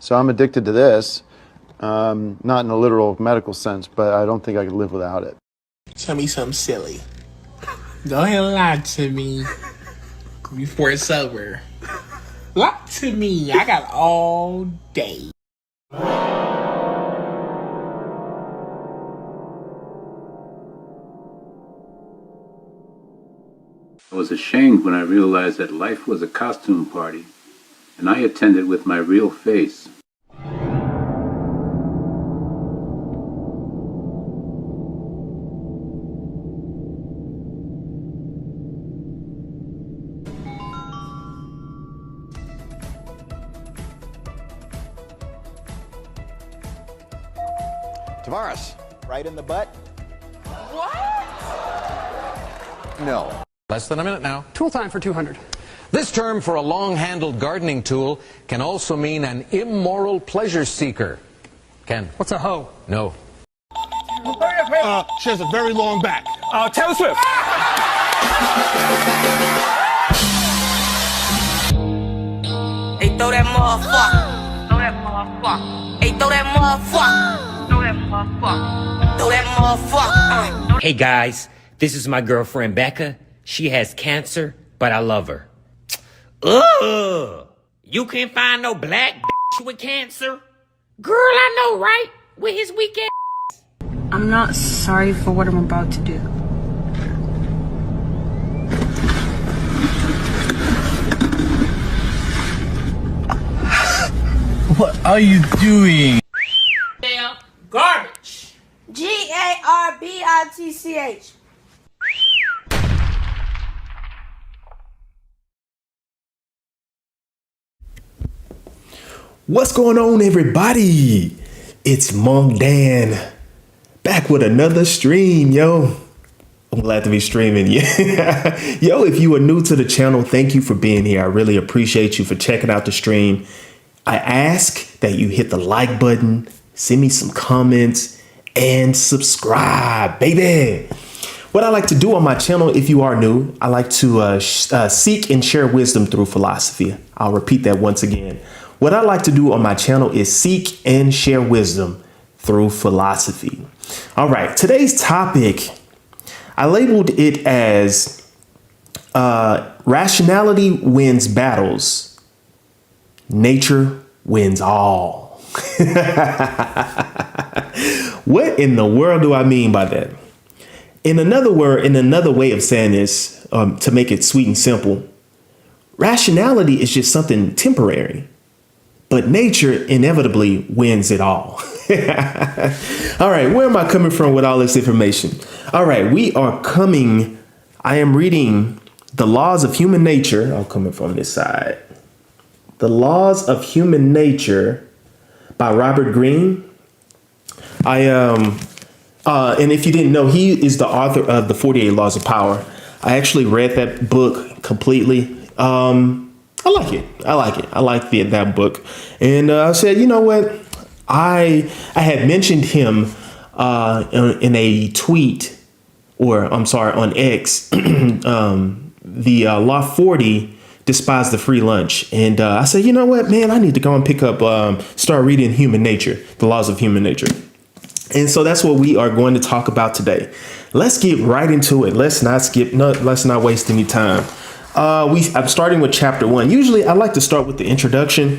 So I'm addicted to this, not in a literal medical sense, but I don't think I could live without it. Tell me something silly. Go ahead and lie to me before it's over. Lie to me. I got all day. I was ashamed when I realized that life was a costume party, and I attended with my real face. Tavares, right in the butt? What? No. Less than a minute now. Tool time for 200. This term for a long-handled gardening tool can also mean an immoral pleasure seeker. Ken? What's a hoe? No. She has a very long back. Taylor Swift. Hey, throw that motherfucker. Throw that motherfucker. Hey, throw that motherfucker. Throw that motherfucker. Throw that motherfucker. Hey guys, this is my girlfriend Becca. She has cancer, but I love her. Ugh! You can't find no black bitch with cancer? Girl, I know, right? With his weak ass. I'm not sorry for what I'm about to do. What are you doing? Damn garbage. Garbitch. What's going on, everybody? It's Monk Dan back with another stream, yo. I'm glad to be streaming. Yeah. Yo, if you are new to the channel, thank you for being here. I really appreciate you for checking out the stream. I ask that you hit the like button, send me some comments, and subscribe, baby. What I like to do on my channel, if you are new, I like to seek and share wisdom through philosophy. I'll repeat that once again. What I like to do on my channel is seek and share wisdom through philosophy. All right, today's topic, I labeled it as rationality wins battles, nature wins all. What in the world do I mean by that? In another way of saying this, to make it sweet and simple, rationality is just something temporary. But nature inevitably wins it all. All right, where am I coming from with all this information? All right, I am reading The Laws of Human Nature. I'm coming from this side. The Laws of Human Nature by Robert Greene. And if you didn't know, he is the author of the 48 Laws of Power. I actually read that book completely. I like it. I like that book. And I said, you know what? I had mentioned him in a tweet, or I'm sorry, on X, the Law 40, despise the free lunch. And I said, you know what, man, I need to go and pick up, start reading Human Nature, the Laws of Human Nature. And so that's what we are going to talk about today. Let's get right into it. Let's not waste any time. I'm starting with chapter 1. Usually I like to start with the introduction,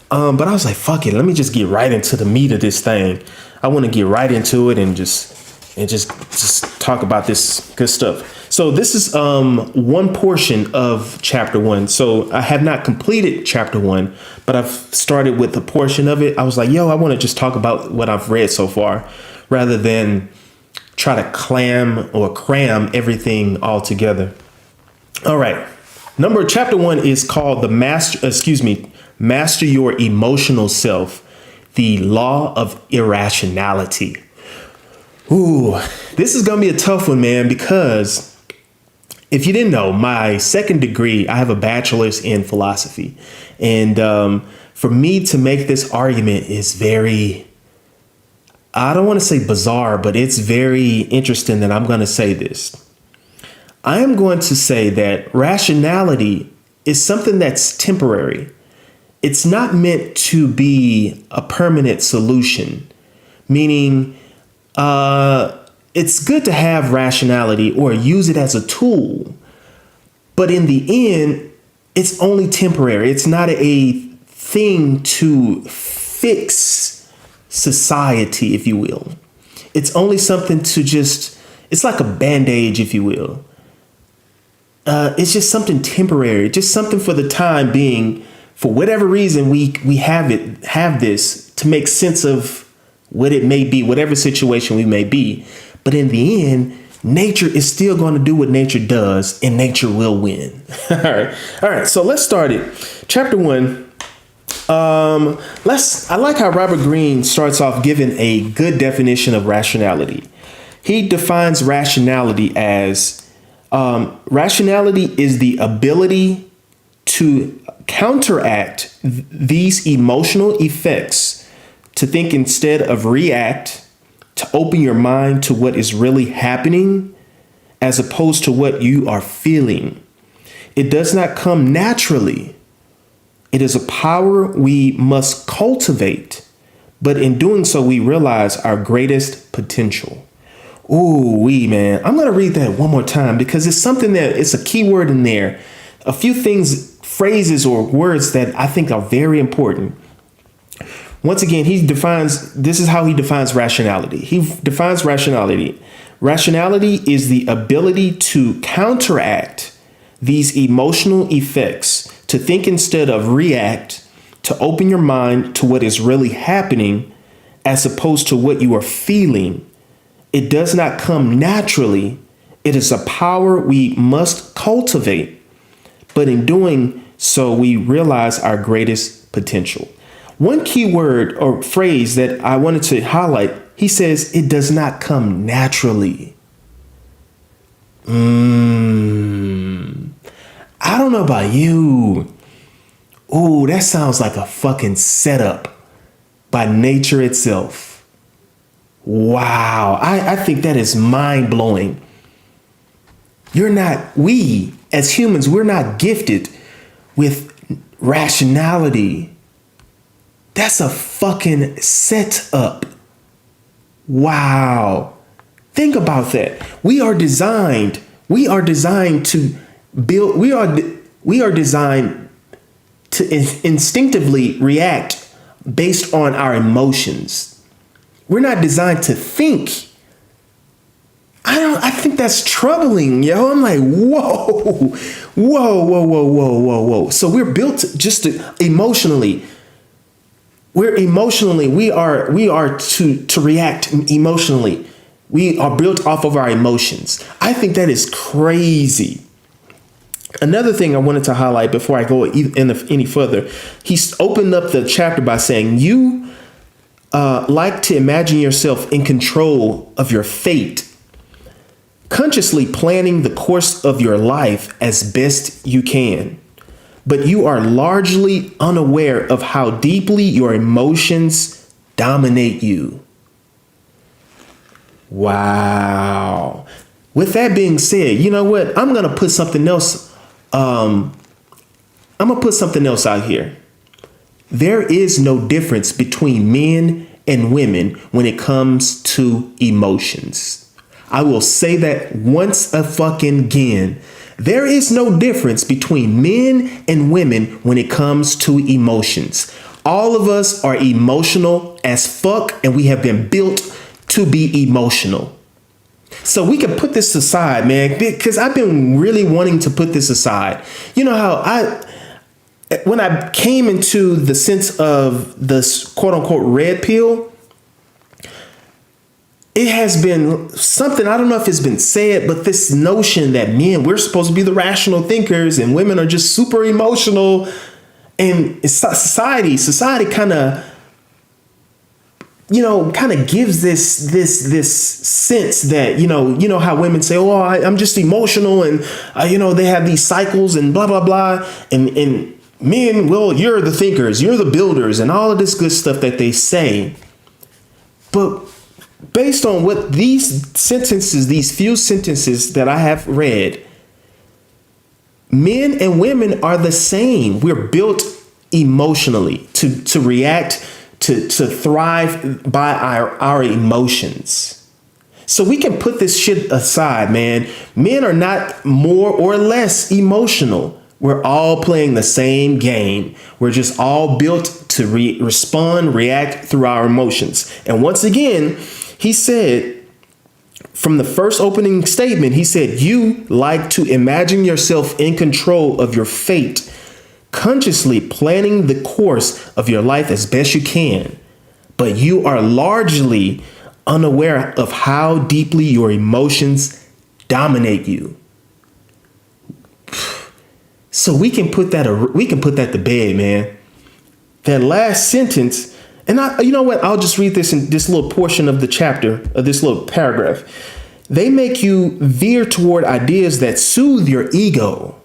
but I was like, fuck it. Let me just get right into the meat of this thing. I want to get right into it and just talk about this good stuff. So this is one portion of chapter 1. So I have not completed chapter 1, but I've started with a portion of it. I was like, yo, I want to just talk about what I've read so far rather than try to cram everything all together. All right. Chapter 1 is called Master Your Emotional Self, the Law of Irrationality. Ooh, this is going to be a tough one, man, because if you didn't know, my second degree, I have a bachelor's in philosophy. And for me to make this argument is very, I don't want to say bizarre, but it's very interesting that I'm going to say this. I am going to say that rationality is something that's temporary. it's not meant to be a permanent solution, meaning it's good to have rationality or use it as a tool. But in the end, it's only temporary. It's not a thing to fix society, if you will. It's only something to just, it's like a bandage, if you will. It's just something temporary, just something for the time being. For whatever reason, we have this to make sense of what it may be, whatever situation we may be. But in the end, nature is still going to do what nature does, and nature will win. All right. So let's start it. Chapter 1. I like how Robert Greene starts off giving a good definition of rationality. He defines rationality as rationality is the ability to counteract these emotional effects, to think instead of react, to open your mind to what is really happening as opposed to what you are feeling. It does not come naturally. It is a power we must cultivate, but in doing so, we realize our greatest potential. Ooh, man. I'm going to read that one more time because it's something that it's a key word in there. A few things, phrases or words that I think are very important. Once again, this is how he defines rationality. He defines rationality. Rationality is the ability to counteract these emotional effects, to think instead of react, to open your mind to what is really happening as opposed to what you are feeling. It does not come naturally. It is a power we must cultivate. But in doing so, we realize our greatest potential. One key word or phrase that I wanted to highlight, he says, it does not come naturally. I don't know about you. Ooh, that sounds like a fucking setup by nature itself. Wow. I think that is mind blowing. We as humans, we're not gifted with rationality. That's a fucking setup. Wow. Think about that. We are designed to build, we are designed to instinctively react based on our emotions. We're not designed to think. I think that's troubling, yo. I'm like, whoa. So we're built just to emotionally. We are to react emotionally. We are built off of our emotions. I think that is crazy. Another thing I wanted to highlight before I go any further, he's opened up the chapter by saying, you like to imagine yourself in control of your fate, consciously planning the course of your life as best you can. But you are largely unaware of how deeply your emotions dominate you. Wow. With that being said, you know what? I'm going to put something else. I'm going to put something else out here. There is no difference between men and women when it comes to emotions. I will say that once a fucking again. There is no difference between men and women when it comes to emotions. All of us are emotional as fuck, and we have been built to be emotional. So we can put this aside, man, because I've been really wanting to put this aside. You know how when I came into the sense of this quote unquote red pill, it has been something, I don't know if it's been said, but this notion that men, we're supposed to be the rational thinkers and women are just super emotional. And society kind of, gives this sense that, you know how women say, oh, I'm just emotional. And, they have these cycles and blah, blah, blah. And men, well, you're the thinkers, you're the builders and all of this good stuff that they say. But based on what these few sentences that I have read, men and women are the same. We're built emotionally, to react, to thrive by our emotions. So we can put this shit aside, man. Men are not more or less emotional. We're all playing the same game. We're just all built to respond, react through our emotions. And once again, he said, from the first opening statement, he said, you like to imagine yourself in control of your fate, consciously planning the course of your life as best you can. But you are largely unaware of how deeply your emotions dominate you. So we can put that to bed, man. That last sentence, and you know what? I'll just read this in this little portion of the chapter, of this little paragraph. They make you veer toward ideas that soothe your ego.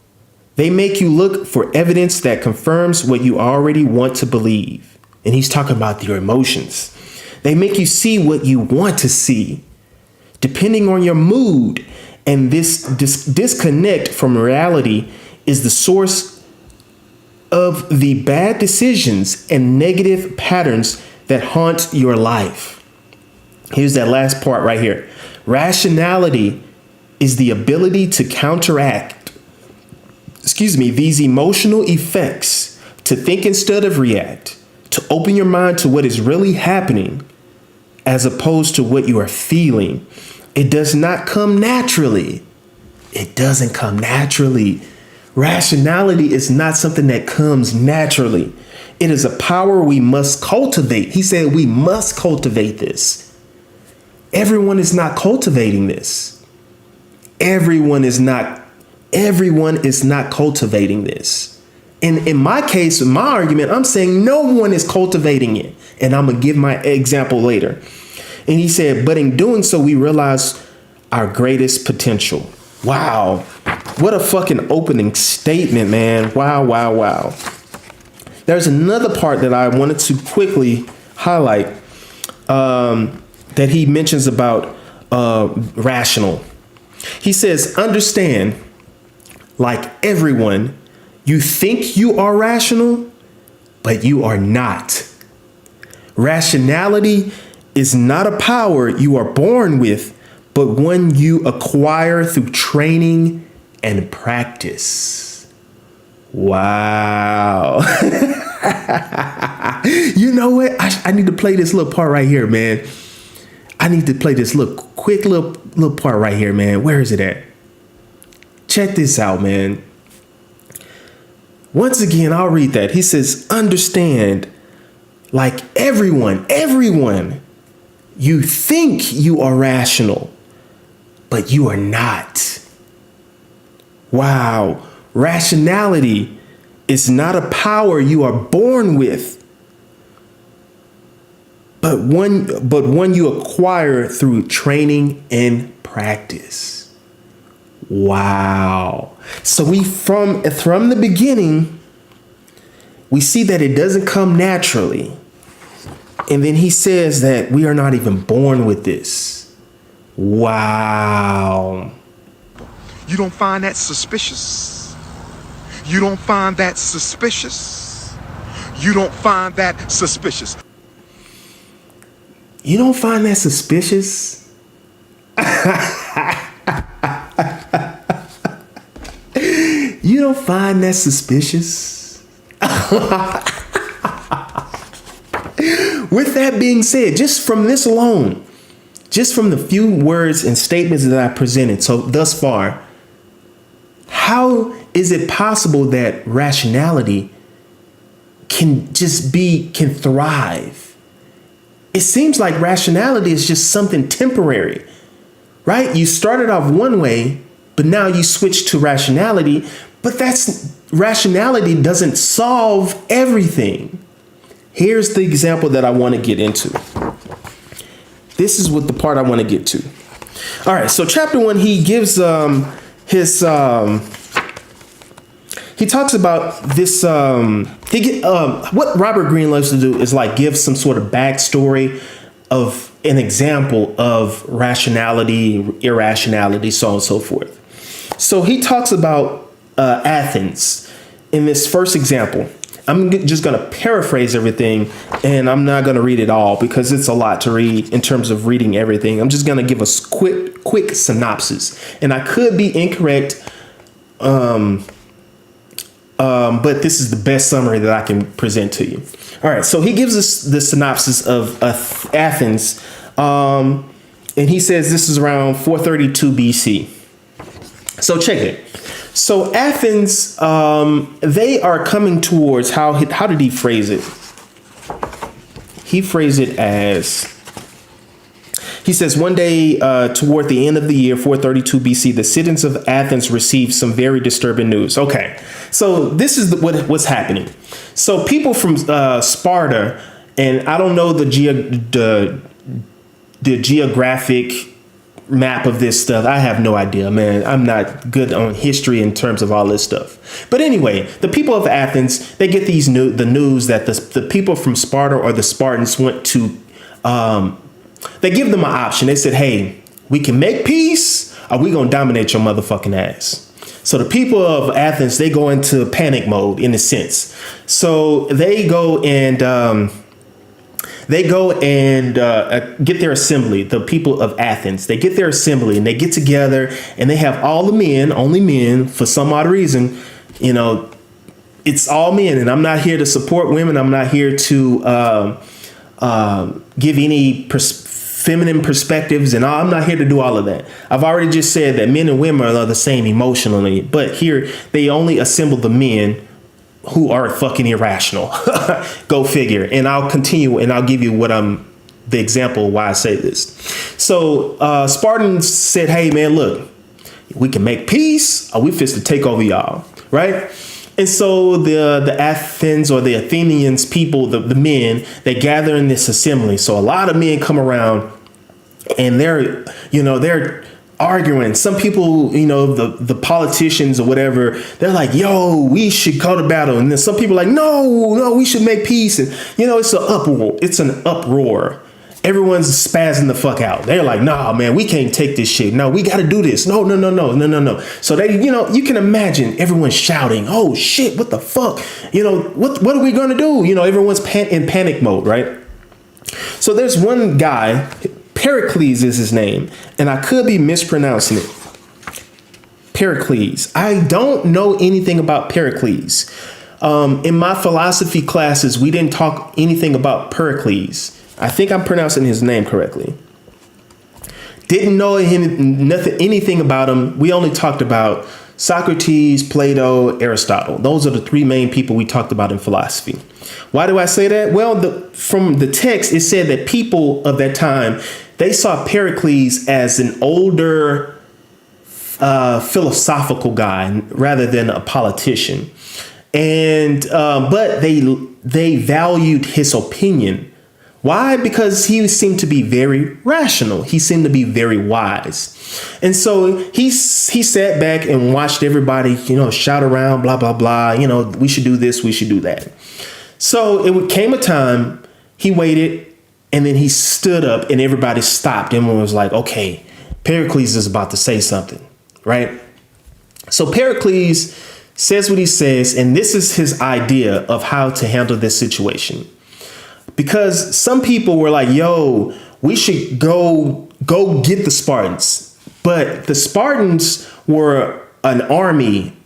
They make you look for evidence that confirms what you already want to believe. And he's talking about your emotions. They make you see what you want to see, depending on your mood. And this disconnect from reality is the source of the bad decisions and negative patterns that haunt your life. Here's that last part right here. Rationality is the ability to counteract, these emotional effects, to think instead of react, to open your mind to what is really happening as opposed to what you are feeling. It does not come naturally. It doesn't come naturally. Rationality is not something that comes naturally. It is a power we must cultivate. He said we must cultivate this. Everyone is not cultivating this. Everyone is not cultivating this. And in my case, in my argument, I'm saying no one is cultivating it. And I'm going to give my example later. And he said, but in doing so, we realize our greatest potential. Wow. What a fucking opening statement, man. Wow, wow, wow. There's another part that I wanted to quickly highlight that he mentions about rational. He says, understand, like everyone, you think you are rational, but you are not. Rationality is not a power you are born with, but one you acquire through training and practice. Wow. You know what? I need to play this little part right here, man. I need to play this little part right here, man. Where is it at? Check this out, man. Once again, I'll read that. He says, understand, like everyone, you think you are rational, but you are not. Wow. Rationality is not a power you are born with, but one you acquire through training and practice. Wow. So we from the beginning, we see that it doesn't come naturally. And then he says that we are not even born with this. Wow. You don't find that suspicious? You don't find that suspicious? You don't find that suspicious? You don't find that suspicious? You don't find that suspicious? With that being said, just from this alone, just from the few words and statements that I presented so thus far, how is it possible that rationality can thrive? It seems like rationality is just something temporary, right? You started off one way, but now you switch to rationality, but rationality doesn't solve everything. Here's the example that I want to get into. This is what the part I want to get to. All right, so chapter 1, he gives he talks about this. What Robert Greene loves to do is like give some sort of backstory of an example of rationality, irrationality, so on and so forth. So he talks about Athens in this first example. I'm just going to paraphrase everything, and I'm not going to read it all because it's a lot to read in terms of reading everything. I'm just going to give a quick synopsis, and I could be incorrect, but this is the best summary that I can present to you. All right, so he gives us the synopsis of Athens, and he says this is around 432 BC. So check it. So Athens, they are coming towards, how did he phrase it? He phrased it as, he says, one day toward the end of the year, 432 BC, the citizens of Athens received some very disturbing news. Okay, so this is what's happening. So people from Sparta, and I don't know the geographic map of this stuff. I have no idea, man. I'm not good on history in terms of all this stuff. But anyway, the people of Athens, they get the news that the people from Sparta or the Spartans went to, they give them an option. They said, hey, we can make peace or we gonna dominate your motherfucking ass. So the people of Athens, they go into panic mode in a sense. So they go and get their assembly. The people of Athens, they get their assembly and they get together and they have all the men, only men, for some odd reason, you know, it's all men. And I'm not here to support women. I'm not here to give any feminine perspectives, and I'm not here to do all of that. I've already just said that men and women are the same emotionally, but here they only assemble the men who are fucking irrational. Go figure. And I'll continue and I'll give you the example why I say this. So Spartans said, hey man, look, we can make peace or we fist to take over y'all. Right. And so the Athens or the Athenians people, the men, they gather in this assembly. So a lot of men come around and they're arguing. Some people, the politicians or whatever, they're like, yo, we should go to battle. And then some people are like, no, we should make peace. And, it's an uproar. It's an uproar. Everyone's spazzing the fuck out. They're like, nah, man, we can't take this shit. No, we got to do this. No. So they, you can imagine everyone shouting, oh shit, what the fuck? What are we going to do? Everyone's in panic mode, right? So there's one guy, Pericles is his name, and I could be mispronouncing it. Pericles. I don't know anything about Pericles. In my philosophy classes, we didn't talk anything about Pericles. I think I'm pronouncing his name correctly. Didn't know anything about him. We only talked about Socrates, Plato, Aristotle. Those are the three main people we talked about in philosophy. Why do I say that? Well, from the text, it said that people of that time, they saw Pericles as an older philosophical guy rather than a politician. And but they valued his opinion. Why? Because he seemed to be very rational. He seemed to be very wise. And so he sat back and watched everybody, shout around, blah, blah, blah. We should do this. We should do that. So it came a time he waited and then he stood up and everybody stopped. Everyone was like, OK, Pericles is about to say something. Right. So Pericles says what he says. And this is his idea of how to handle this situation. Because some people were like, yo, we should go get the Spartans. But the Spartans were an army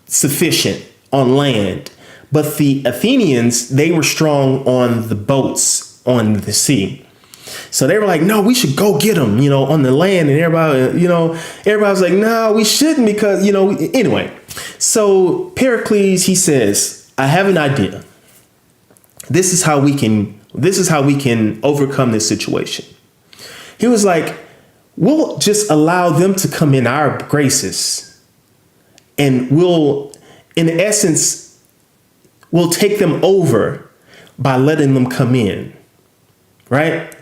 sufficient on land. But the Athenians, they were strong on the boats on the sea. So they were like, no, we should go get them, on the land. And everybody, everybody was like, no, we shouldn't because, anyway. So Pericles, he says, I have an idea. This is how we can overcome this situation. He was like, we'll just allow them to come in our graces. And we'll take them over by letting them come in. Right?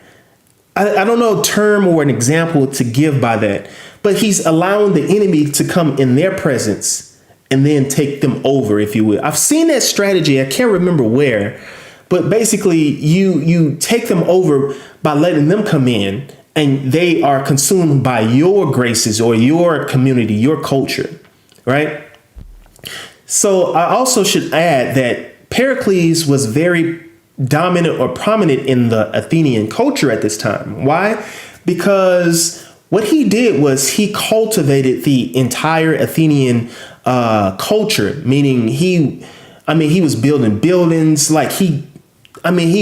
I don't know a term or an example to give by that, but he's allowing the enemy to come in their presence and then take them over, if you will. I've seen that strategy. I can't remember where. But basically, you take them over by letting them come in and they are consumed by your graces or your community, your culture. Right. So I also should add that Pericles was very dominant or prominent in the Athenian culture at this time. Why? Because what he did was he cultivated the entire Athenian culture, meaning he was building buildings, he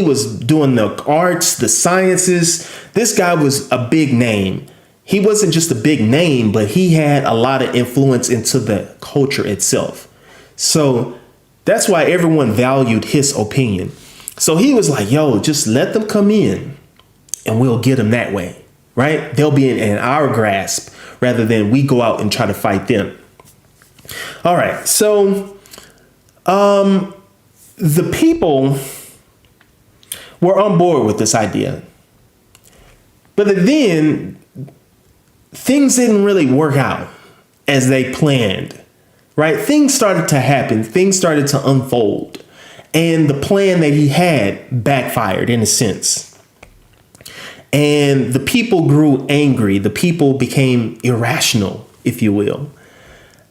was doing the arts, the sciences. This guy was a big name. He wasn't just a big name, but he had a lot of influence into the culture itself. So that's why everyone valued his opinion. So he was like, yo, just let them come in and we'll get them that way, right? They'll be in our grasp rather than we go out and try to fight them. All right. So the people were on board with this idea. But then things didn't really work out as they planned, right? Things started to happen. Things started to unfold. And the plan that he had backfired in a sense. And the people grew angry. The people became irrational, if you will.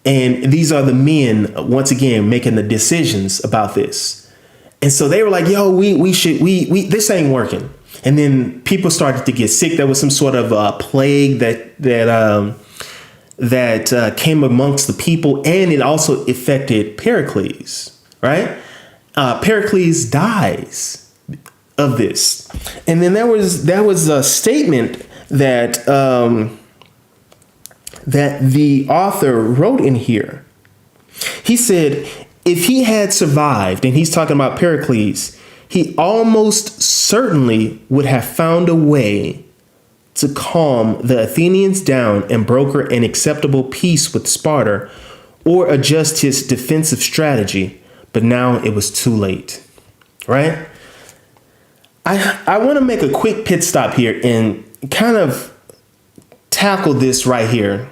And these are the men, once again, making the decisions about this. And so they were like, yo, this ain't working. And then people started to get sick. There was some sort of plague that came amongst the people. And it also affected Pericles, right? Pericles dies of this. And then there was a statement that that the author wrote in here. He said, if he had survived, and he's talking about Pericles, he almost certainly would have found a way to calm the Athenians down and broker an acceptable peace with Sparta or adjust his defensive strategy. But now it was too late, right? I want to make a quick pit stop here and kind of tackle this right here.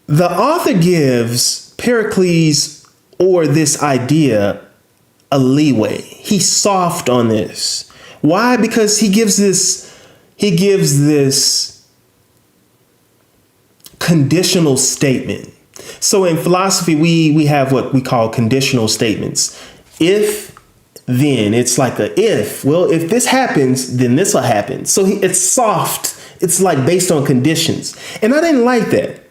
The author gives Pericles or this idea a leeway. He's soft on this. Why? Because he gives this conditional statement. So in philosophy, we have what we call conditional statements. If, then, it's like a if. Well, if this happens, then this will happen. So it's soft. It's like based on conditions. And I didn't like that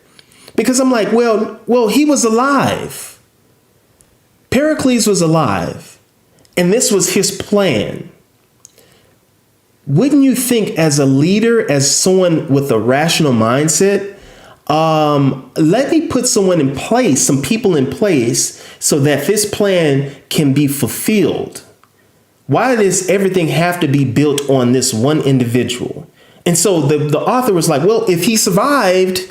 because I'm like, well, he was alive. Pericles was alive. And this was his plan. Wouldn't you think as a leader, as someone with a rational mindset, let me put someone in place, some people in place so that this plan can be fulfilled. Why does everything have to be built on this one individual? And so the author was like, well, if he survived,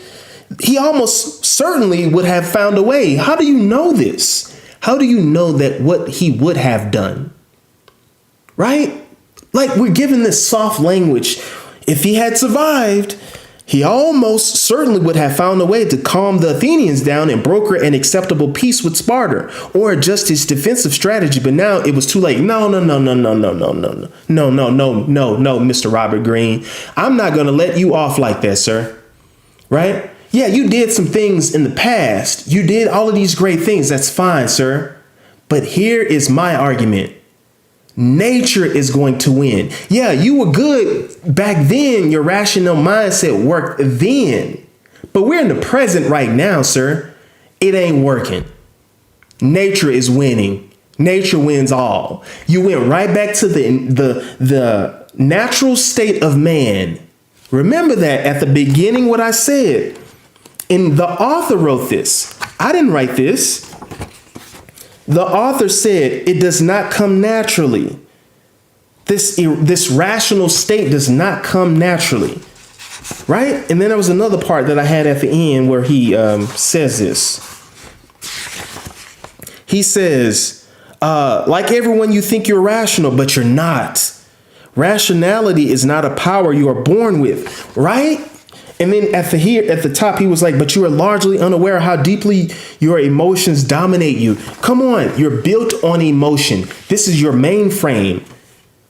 he almost certainly would have found a way. How do you know this? How do you know that what he would have done? Right? Like we're given this soft language. If he had survived, he almost certainly would have found a way to calm the Athenians down and broker an acceptable peace with Sparta or adjust his defensive strategy. But now it was too late. No, Mr. Robert Greene. I'm not going to let you off like that, sir. Right? Yeah, you did some things in the past. You did all of these great things. That's fine, sir. But here is my argument. Nature is going to win. Yeah, you were good back then. Your rational mindset worked then. But we're in the present right now, sir. It ain't working. Nature is winning. Nature wins all. You went right back to the natural state of man. Remember that at the beginning what I said. And the author wrote this. I didn't write this. The author said it does not come naturally. This rational state does not come naturally. Right? And then there was another part that I had at the end where he says this. He says, like everyone, you think you're rational, but you're not. Rationality is not a power you are born with. Right? And then at the top, he was like, but you are largely unaware of how deeply your emotions dominate you. Come on. You're built on emotion. This is your mainframe.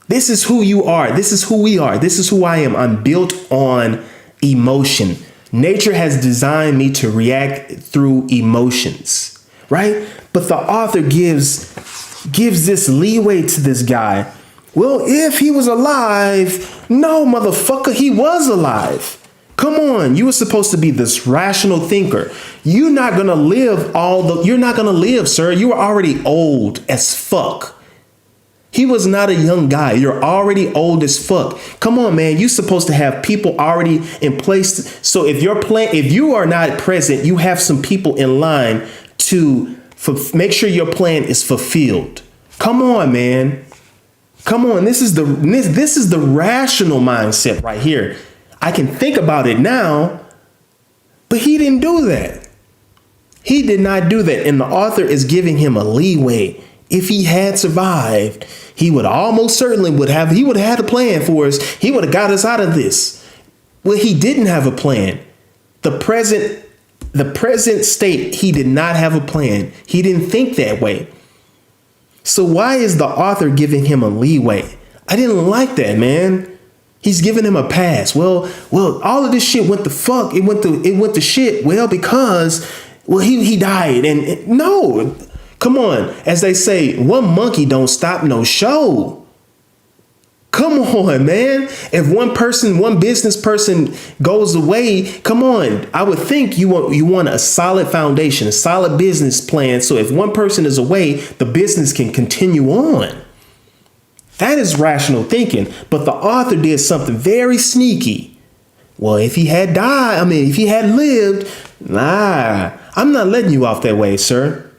This is who you are. This is who we are. This is who I am. I'm built on emotion. Nature has designed me to react through emotions, right? But the author gives this leeway to this guy. Well, if he was alive, no, motherfucker, he was alive. Come on, you were supposed to be this rational thinker. You're not gonna live you're not gonna live, sir. You are already old as fuck. He was not a young guy. You're already old as fuck. Come on, man. You're supposed to have people already in place. So if you are not present, you have some people in line to make sure your plan is fulfilled. Come on, man. Come on. This is the rational mindset right here. I can think about it now, but he didn't do that. He did not do that. And the author is giving him a leeway. If he had survived, he would almost certainly have had a plan for us. He would have got us out of this. Well, he didn't have a plan. The present state, he did not have a plan. He didn't think that way. So why is the author giving him a leeway? I didn't like that, man. He's giving him a pass. Well, all of this shit went to fuck. It went to shit. Well, because he died. And no. Come on, as they say, one monkey don't stop no show. Come on, man. If one business person goes away, come on. I would think you want a solid foundation, a solid business plan. So if one person is away, the business can continue on. That is rational thinking. But the author did something very sneaky. Well, if he had lived, I'm not letting you off that way, sir.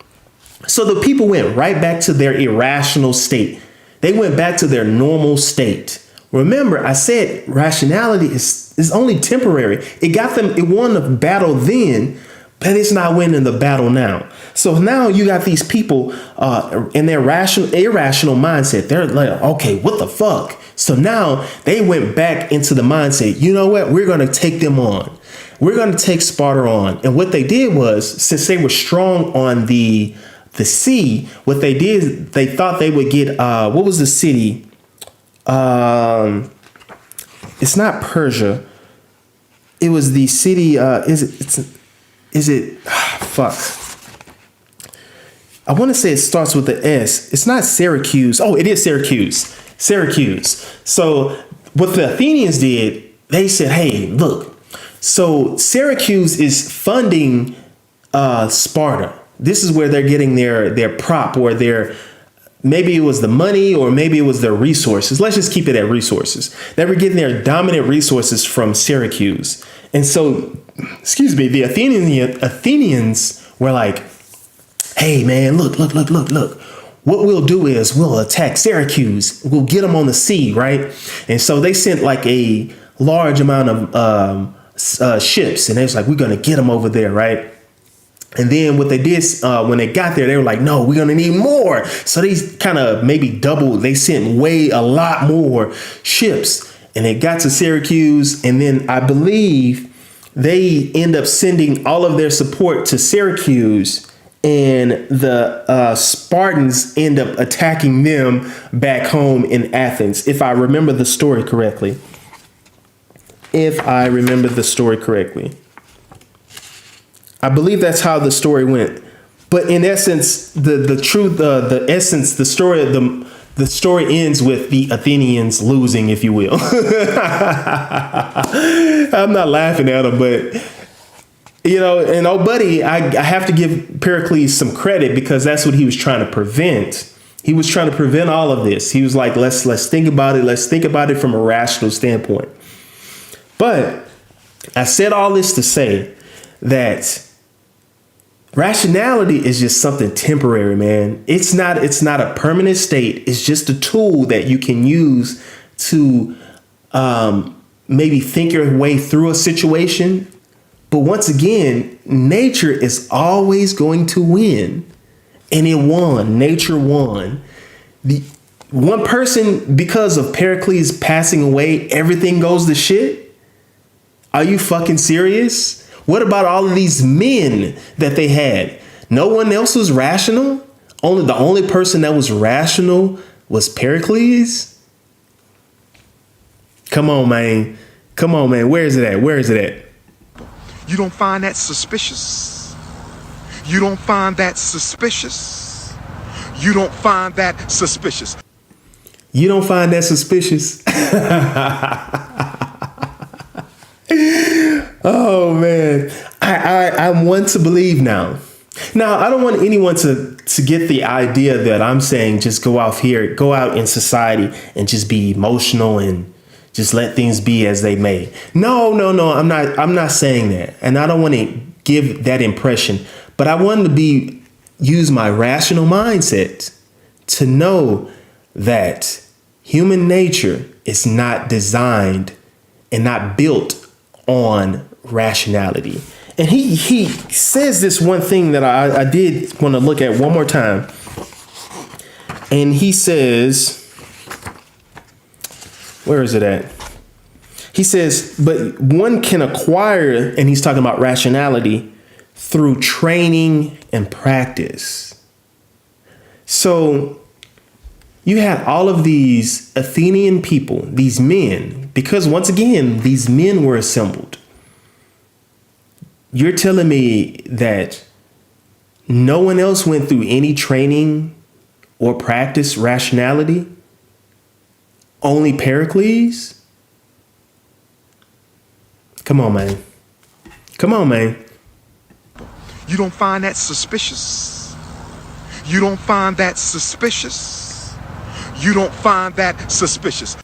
So the people went right back to their irrational state. They went back to their normal state. Remember, I said rationality is only temporary. It won the battle then, but it's not winning the battle now. So now you got these people in their irrational mindset. They're like, okay, what the fuck? So now they went back into the mindset. You know what? We're going to take them on. We're going to take Sparta on. And what they did was, since they were strong on the sea, what they did, they thought they would get what was the city? It's not Persia. It was the city. Fuck. I want to say it starts with the S. It's not Syracuse. Oh, it is Syracuse. Syracuse. So what the Athenians did, they said, hey, look. So Syracuse is funding Sparta. This is where they're getting their prop, or maybe it was the money, or maybe it was their resources. Let's just keep it at resources. They were getting their dominant resources from Syracuse. And so, the Athenians were like, hey, man, look. What we'll do is we'll attack Syracuse. We'll get them on the sea, right? And so they sent like a large amount of ships, and they was like, we're going to get them over there, right? And then what they did when they got there, they were like, no, we're going to need more. So they kind of maybe doubled. They sent a lot more ships, and they got to Syracuse. And then I believe they end up sending all of their support to Syracuse, and the Spartans end up attacking them back home in Athens, if I remember the story correctly. I believe that's how the story went. But in essence, the story ends with the Athenians losing, if you will. I'm not laughing at them, but and old buddy, I have to give Pericles some credit, because that's what he was trying to prevent. He was trying to prevent all of this. He was like, let's think about it. Let's think about it from a rational standpoint. But I said all this to say that rationality is just something temporary, man. It's not a permanent state. It's just a tool that you can use to maybe think your way through a situation. But once again, nature is always going to win. And it won. Nature won. The one person, because of Pericles passing away, everything goes to shit. Are you fucking serious? What about all of these men that they had? No one else was rational? The only person that was rational was Pericles? Come on, man. Where is it at? You don't find that suspicious? You don't find that suspicious? You don't find that suspicious? You don't find that suspicious? Oh man, I'm one to believe now. Now, I don't want anyone to get the idea that I'm saying just go out in society and just be emotional and just let things be as they may. No, I'm not saying that. And I don't want to give that impression, but I want to use my rational mindset to know that human nature is not designed and not built on rationality. And he says this one thing that I did want to look at one more time. And he says, where is it at? He says, but one can acquire, and he's talking about rationality, through training and practice. So you had all of these Athenian people, these men, because once again, these men were assembled. You're telling me that no one else went through any training or practice rationality? Only Pericles? Come on, man. Come on, man. You don't find that suspicious? You don't find that suspicious? You don't find that suspicious?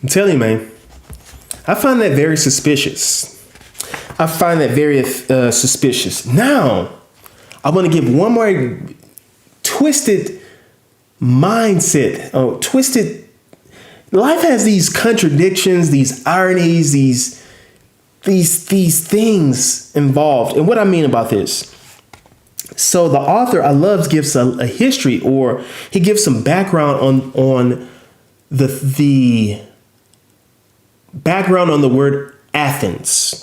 I'm telling you, man. I find that very suspicious. I find that very suspicious. Now, I want to give one more twisted mindset. Oh, twisted. Life has these contradictions, these ironies, these things involved. And what I mean about this. So the author, I love, gives a history, or he gives some background on the background on the word Athens.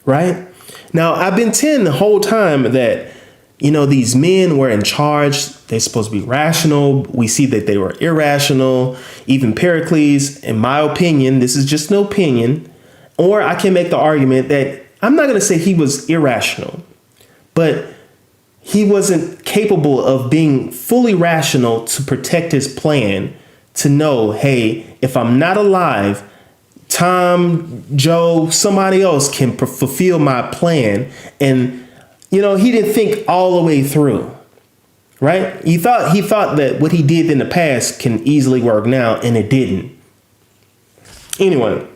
Right? Now, I've been saying the whole time that, these men were in charge. They're supposed to be rational. We see that they were irrational. Even Pericles, in my opinion, this is just an opinion, or I can make the argument that I'm not going to say he was irrational, but he wasn't capable of being fully rational to protect his plan, to know, hey, if I'm not alive, Tom, Joe, somebody else can fulfill my plan. And, he didn't think all the way through, right? He thought that what he did in the past can easily work now, and it didn't. Anyway,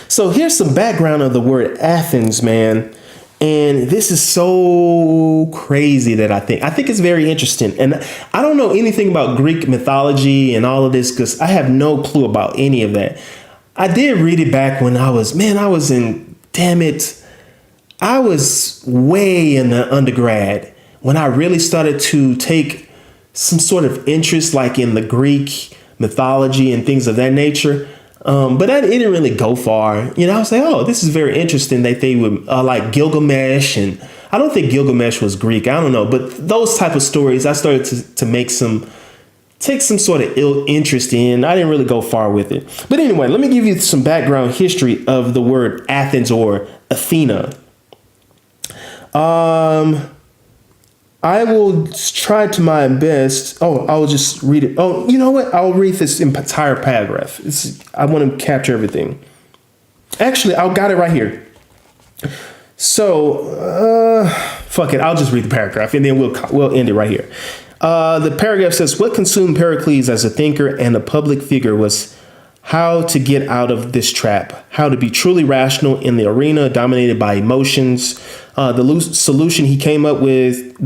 so here's some background of the word Athens, man. And this is so crazy that I think it's very interesting. And I don't know anything about Greek mythology and all of this because I have no clue about any of that. I did read it back when I was way in the undergrad when I really started to take some sort of interest like in the Greek mythology and things of that nature. But it didn't really go far. I was like, oh, this is very interesting that they would like Gilgamesh. And I don't think Gilgamesh was Greek. I don't know. But those type of stories, I started to take some sort of interest in. I didn't really go far with it. But anyway, let me give you some background history of the word Athens or Athena. I will try to my best. Oh, I'll just read it. Oh, you know what? I'll read this entire paragraph. I want to capture everything. Actually, I got it right here. So, fuck it. I'll just read the paragraph and then we'll end it right here. The paragraph says, what consumed Pericles as a thinker and a public figure was how to get out of this trap, how to be truly rational in the arena dominated by emotions. The solution he came up with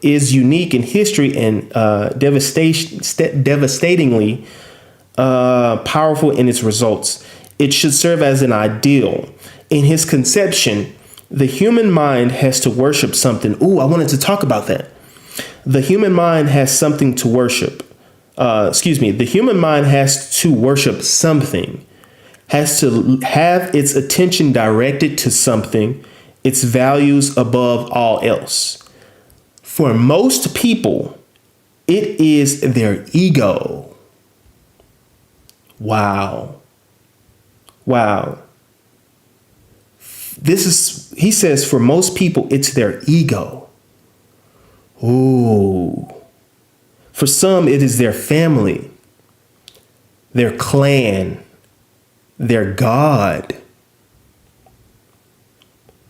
is unique in history and devastatingly powerful in its results. It should serve as an ideal. In his conception, the human mind has to worship something. Ooh, I wanted to talk about that. The human mind has something to worship. The human mind has to worship something, has to have its attention directed to something, its values above all else. For most people, it is their ego. Wow. He says, for most people, it's their ego. Ooh. For some, it is their family, their clan, their God,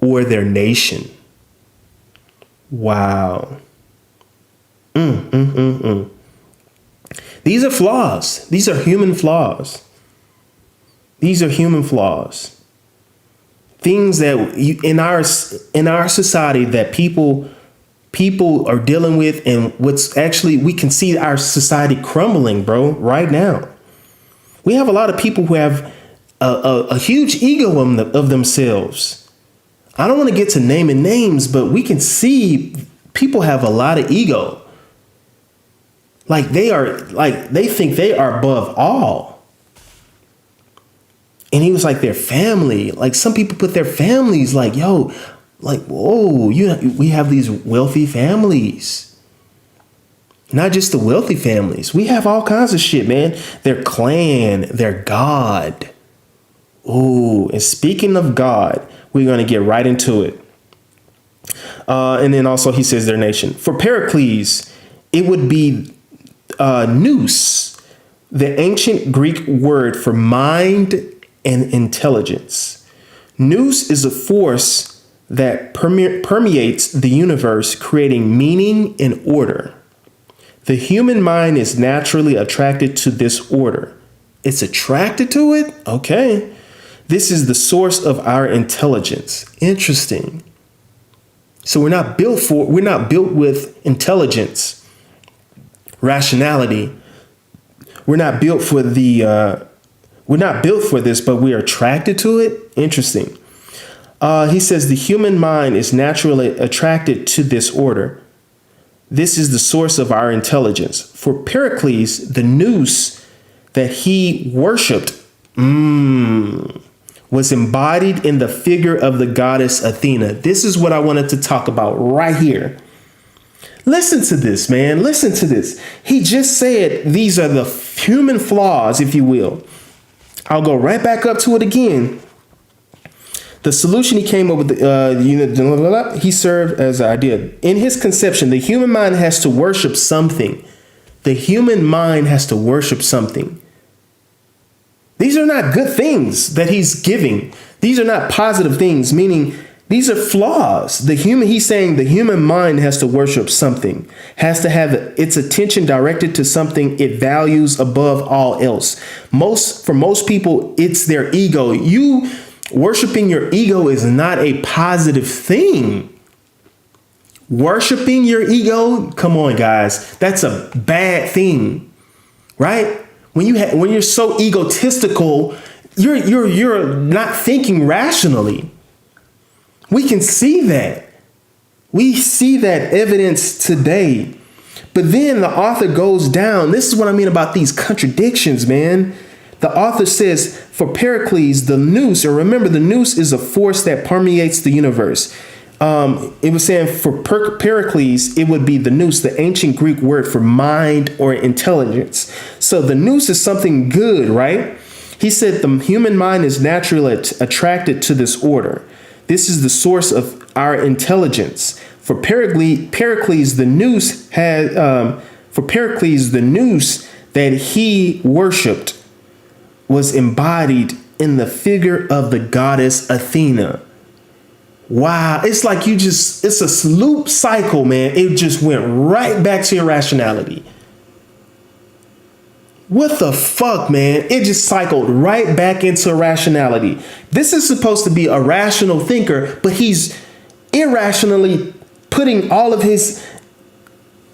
or their nation. Wow. These are flaws. These are human flaws. These are human flaws. Things that in our society that people are dealing with, and what's actually, we can see our society crumbling, bro, right now. We have a lot of people who have a huge ego of themselves. I don't want to get to naming names, but we can see people have a lot of ego. Like they think they are above all. And he was like their family. Like some people put their families like, yo, like, whoa, we have these wealthy families. Not just the wealthy families. We have all kinds of shit, man. Their clan, their God. Ooh, and speaking of God, we're going to get right into it. And then also he says their nation. For Pericles, it would be nous, the ancient Greek word for mind and intelligence. Nous is a force that permeates the universe, creating meaning and order. The human mind is naturally attracted to this order. It's attracted to it? Okay. This is the source of our intelligence. Interesting. So we're not built with intelligence, rationality. We're not built for this, but we are attracted to it. Interesting. He says the human mind is naturally attracted to this order. This is the source of our intelligence. For Pericles, the nous that he worshipped was embodied in the figure of the goddess Athena. This is what I wanted to talk about right here. Listen to this, man. Listen to this. He just said these are the human flaws, if you will. I'll go right back up to it again. The solution he came up with, he served as an idea. In his conception, the human mind has to worship something. The human mind has to worship something. These are not good things that he's giving. These are not positive things, meaning these are flaws. He's saying the human mind has to worship something, has to have its attention directed to something it values above all else. For most people, it's their ego. You worshiping your ego is not a positive thing. Worshiping your ego, come on, guys, that's a bad thing, right? When you're so egotistical, you're not thinking rationally. We can see that. We see that evidence today. But then the author goes down. This is what I mean about these contradictions, man. The author says, for Pericles, the nous, or remember, the nous is a force that permeates the universe. It was saying for Pericles, it would be the nous, the ancient Greek word for mind or intelligence. So the nous is something good, right? He said the human mind is naturally attracted to this order. This is the source of our intelligence. For Pericles, the nous that he worshipped was embodied in the figure of the goddess Athena. Wow, it's like it's a loop cycle, man. It just went right back to irrationality. What the fuck, man? It just cycled right back into irrationality. This is supposed to be a rational thinker, but he's irrationally putting all of his...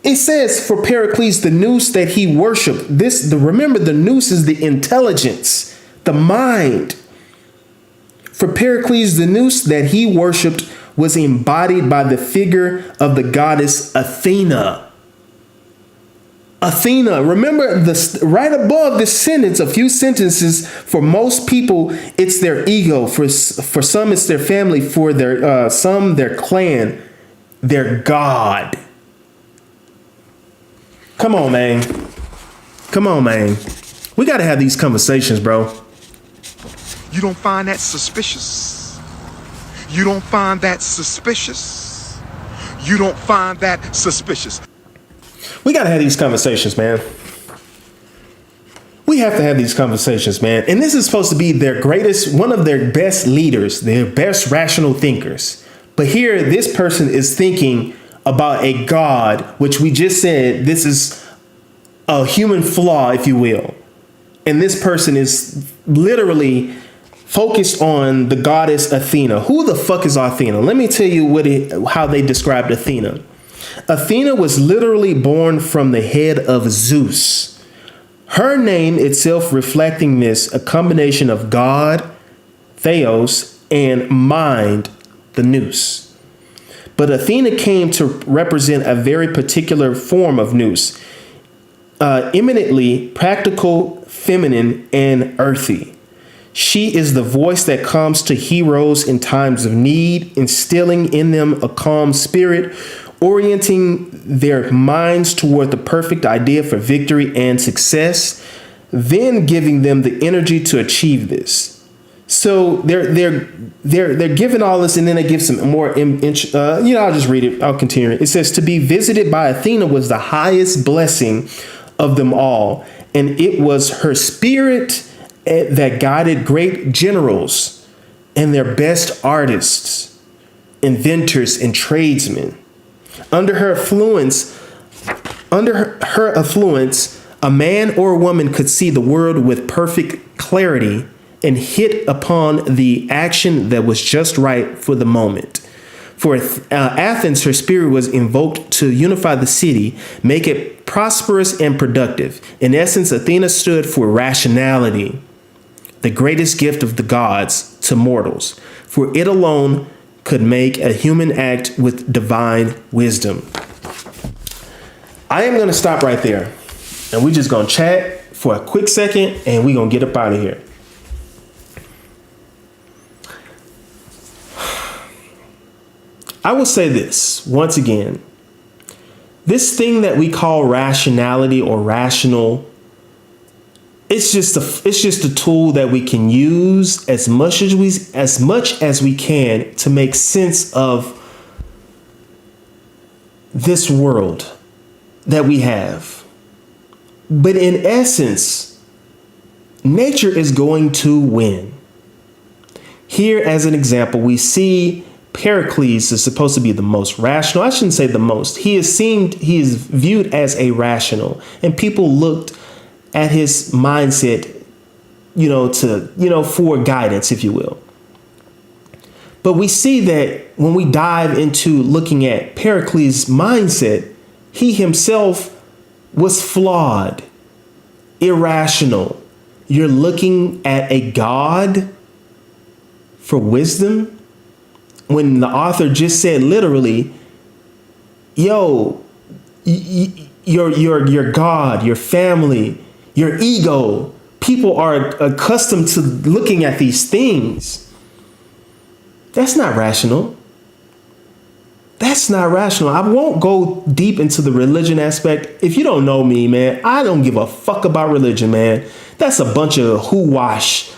It says for Pericles, the nous that he worshipped. Remember, the nous is the intelligence, the mind. For Pericles, the nous that he worshipped was embodied by the figure of the goddess Athena. Athena, remember right above this sentence, a few sentences, for most people, it's their ego. For some, it's their family. For some, their clan, their God. Come on, man. Come on, man. We got to have these conversations, bro. You don't find that suspicious? You don't find that suspicious? You don't find that suspicious. We got to have these conversations, man. We have to have these conversations, man. And this is supposed to be their greatest, one of their best leaders, their best rational thinkers. But here, this person is thinking about a God, which we just said, this is a human flaw, if you will. And this person is literally focused on the goddess Athena. Who the fuck is Athena? Let me tell you how they described Athena. Athena was literally born from the head of Zeus. Her name itself reflecting this, a combination of God, Theos, and mind, the nous. But Athena came to represent a very particular form of nous, eminently practical, feminine, and earthy. She is the voice that comes to heroes in times of need, instilling in them a calm spirit, orienting their minds toward the perfect idea for victory and success, then giving them the energy to achieve this. So they're giving all this, and then it gives some more. I'll just read it. I'll continue. It says, to be visited by Athena was the highest blessing of them all, and it was her spirit that guided great generals and their best artists, inventors, and tradesmen. Under her affluence, a man or a woman could see the world with perfect clarity and hit upon the action that was just right for the moment. For Athens, her spirit was invoked to unify the city, make it prosperous and productive. In essence, Athena stood for rationality, the greatest gift of the gods to mortals, for it alone could make a human act with divine wisdom. I am going to stop right there, and we're just going to chat for a quick second, and we're going to get up out of here. I will say this once again. This thing that we call rationality or rational, it's just a tool that we can use as much as we can to make sense of this world that we have. But in essence, nature is going to win. Here, as an example, we see Pericles is supposed to be the most rational. I shouldn't say the most. He is viewed as a rational, and people looked at his mindset, for guidance, if you will. But we see that when we dive into looking at Pericles' mindset, he himself was flawed, irrational. You're looking at a God for wisdom when the author just said literally, your God, your family, your ego, people are accustomed to looking at these things. That's not rational. That's not rational. I won't go deep into the religion aspect. If you don't know me, man, I don't give a fuck about religion, man. That's a bunch of hoo-wash.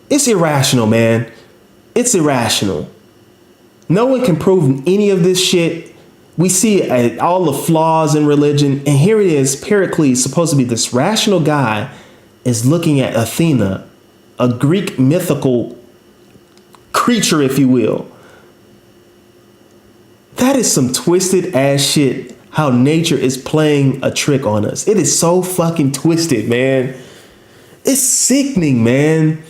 It's irrational, man. It's irrational. No one can prove any of this shit. We see all the flaws in religion. And here it is, Pericles, supposed to be this rational guy, is looking at Athena, a Greek mythical creature, if you will. That is some twisted ass shit, how nature is playing a trick on us. It is so fucking twisted, man. It's sickening, man.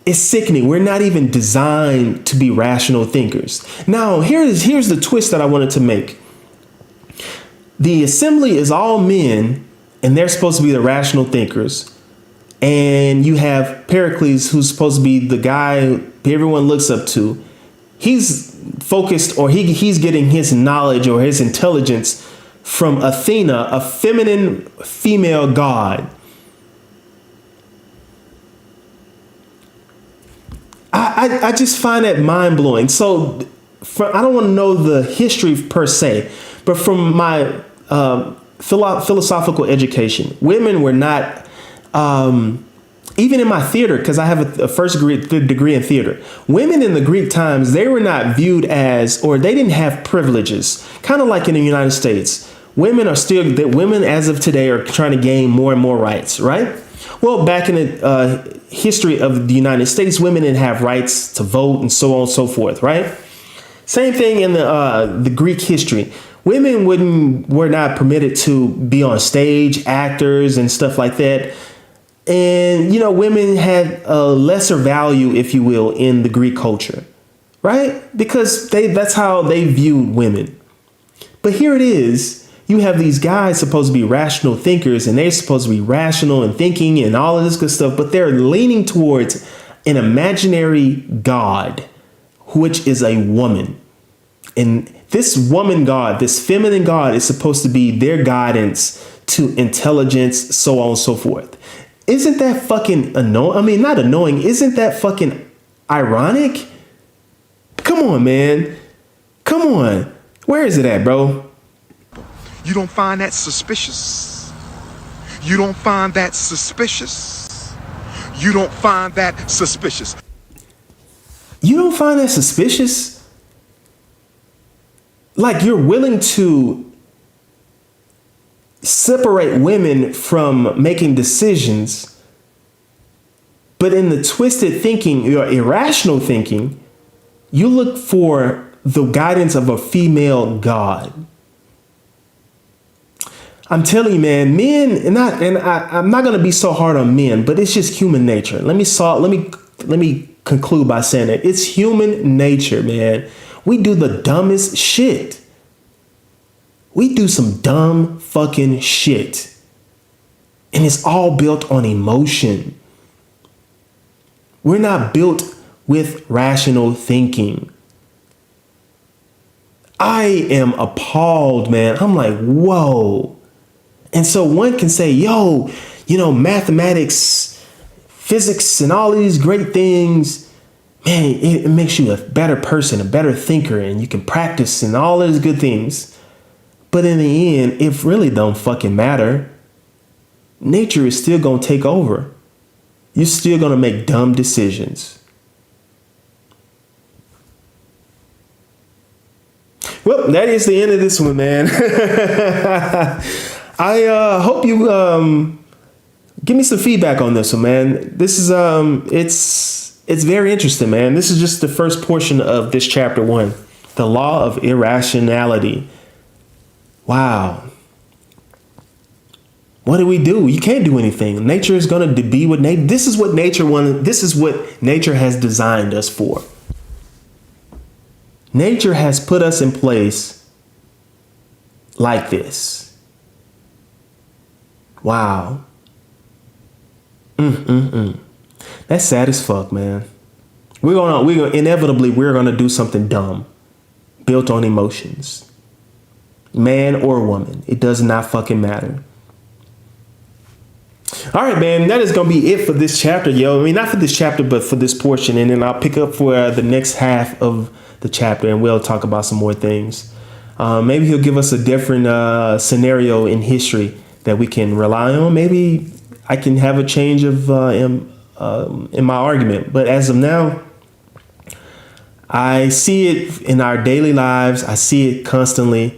It's sickening. We're not even designed to be rational thinkers. Now, here's the twist that I wanted to make. The assembly is all men, and they're supposed to be the rational thinkers. And you have Pericles, who's supposed to be the guy everyone looks up to. He's focused, or he's getting his knowledge or his intelligence from Athena, a feminine female god. I just find that mind blowing. So I don't want to know the history per se, but from my philosophical education, women were not Even in my theater, because I have a first degree in theater, women in the Greek times, they were not viewed as, or they didn't have privileges. Kind of like in the United States, women as of today are trying to gain more and more rights, right? Well, back in the history of the United States, women didn't have rights to vote and so on and so forth, right? Same thing in the Greek history. Women were not permitted to be on stage, actors and stuff like that. And, women had a lesser value, if you will, in the Greek culture, right? Because that's how they viewed women. But here it is. You have these guys supposed to be rational thinkers, and they're supposed to be rational and thinking and all of this good stuff, but they're leaning towards an imaginary God, which is a woman. And this woman God, this feminine God, is supposed to be their guidance to intelligence, so on and so forth. Isn't that fucking annoying? I mean, not annoying. Isn't that fucking ironic? Come on, man. Come on. Where is it at, bro? You don't find that suspicious? You don't find that suspicious? You don't find that suspicious? You don't find that suspicious? Like you're willing to separate women from making decisions, but in the twisted thinking, your irrational thinking, you look for the guidance of a female God. I'm telling you, man, men, I'm not going to be so hard on men, but it's just human nature. Let me conclude by saying that it's human nature, man. We do the dumbest shit. We do some dumb fucking shit. And it's all built on emotion. We're not built with rational thinking. I am appalled, man. I'm like, whoa. And so one can say, mathematics, physics, and all these great things, man, it makes you a better person, a better thinker, and you can practice and all those good things. But in the end, it really don't fucking matter. Nature is still going to take over. You're still going to make dumb decisions. Well, that is the end of this one, man. I hope you give me some feedback on this one, man. This is it's very interesting, man. This is just the first portion of this chapter 1, the law of irrationality. Wow. What do we do? You can't do anything. Nature is going to be what nature. This is what nature wanted. This is what nature has designed us for. Nature has put us in place like this. Wow. That's sad as fuck, man. We're gonna do something dumb, built on emotions. Man or woman, it does not fucking matter. All right, man, that is going to be it for this chapter, yo. I mean, not for this chapter, but for this portion. And then I'll pick up for the next half of the chapter and we'll talk about some more things. Maybe he'll give us a different scenario in history that we can rely on. Maybe I can have a change of in my argument. But as of now, I see it in our daily lives. I see it constantly.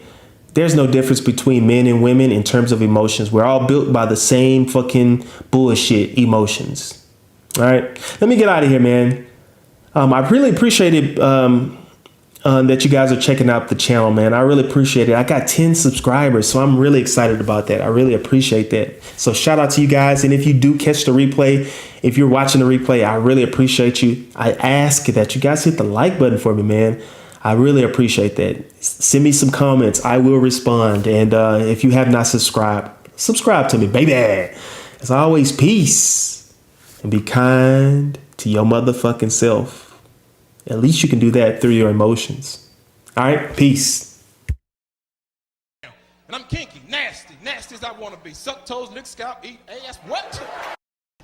There's no difference between men and women in terms of emotions. We're all built by the same fucking bullshit emotions. All right. Let me get out of here, man. I really appreciate it that you guys are checking out the channel, man. I really appreciate it. I got 10 subscribers, so I'm really excited about that. I really appreciate that. So shout out to you guys. And if you do catch the replay, if you're watching the replay, I really appreciate you. I ask that you guys hit the like button for me, man. I really appreciate that. Send me some comments. I will respond. And if you have not subscribed, subscribe to me, baby. As always, peace. And be kind to your motherfucking self. At least you can do that through your emotions. All right, peace. And I'm kinky, nasty as I want to be. Suck toes, lick scalp, eat ass. What?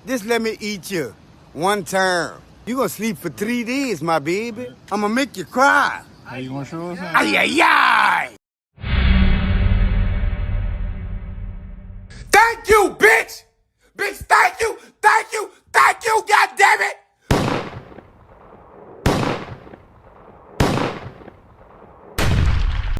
Just let me eat you one time. You gonna sleep for 3 days, my baby. I'm gonna make you cry. How you gonna show us? Ay, ay, ay. Thank you, bitch. Bitch, thank you. Thank you, goddammit!